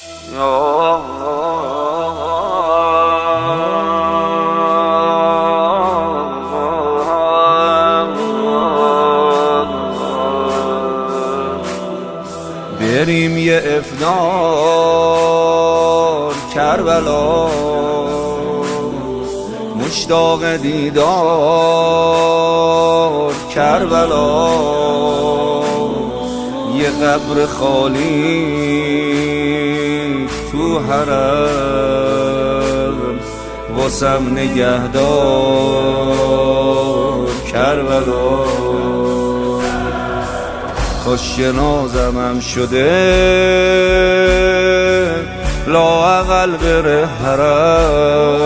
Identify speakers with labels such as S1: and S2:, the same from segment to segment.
S1: بریم یه افطار کربلا، مشتاق دیدار کربلا، یه قبر خالی تو حرم واسم نگهدار کربلا. خوش نازمم شده لااقل بره حرم،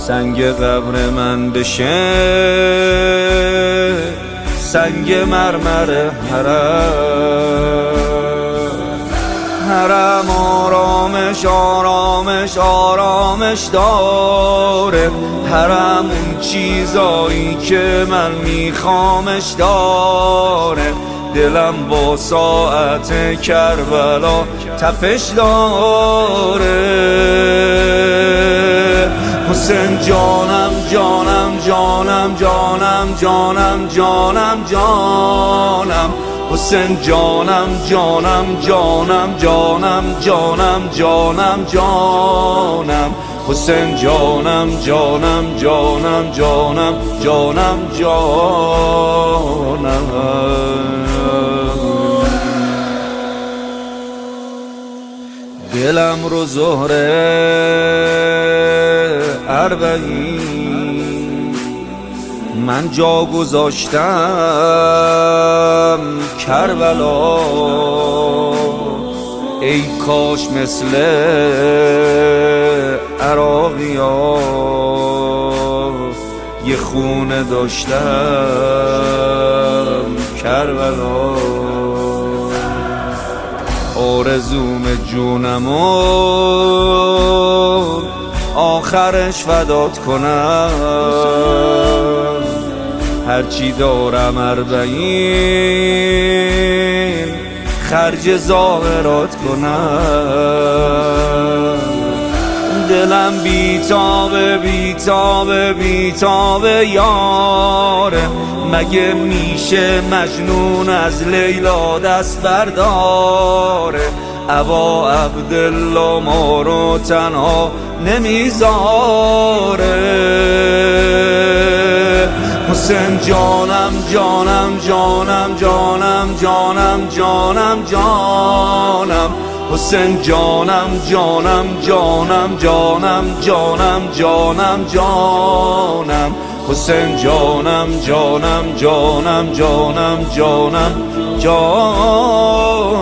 S1: سنگ قبر من بشه سنگ مرمر حرم. حرم آرامش آرامش آرامش داره، حرم اون چیزایی که من میخوامش داره. دلم با ساعت کربلا تپش داره. حسین جانم جانم جانم جانم جانم جانم جانم، حسین جانم جانم جانم جانم جانم جانم جانم، حسین جانم جانم جانم جانم جانم جانم. دلم رو زهره اربعین من جا گذاشتم کربلا، ای کاش مثل عراقیا یه خونه داشتم کربلا. آرزوم جونمو آخرش فدات کنم، هرچی دارم اربعین خرج ظاهرات کنم. دلم بیتابه بیتابه بیتابه یاره، مگه میشه مجنون از لیلا دست برداره؟ ابا عبدالله ما رو تنها نمیذاره. حسین جانم جانم جانم جانم جانم جانم جانم، حسین جانم جانم جانم جانم جانم جانم جانم، حسین جانم جانم جانم جانم جانم جانم.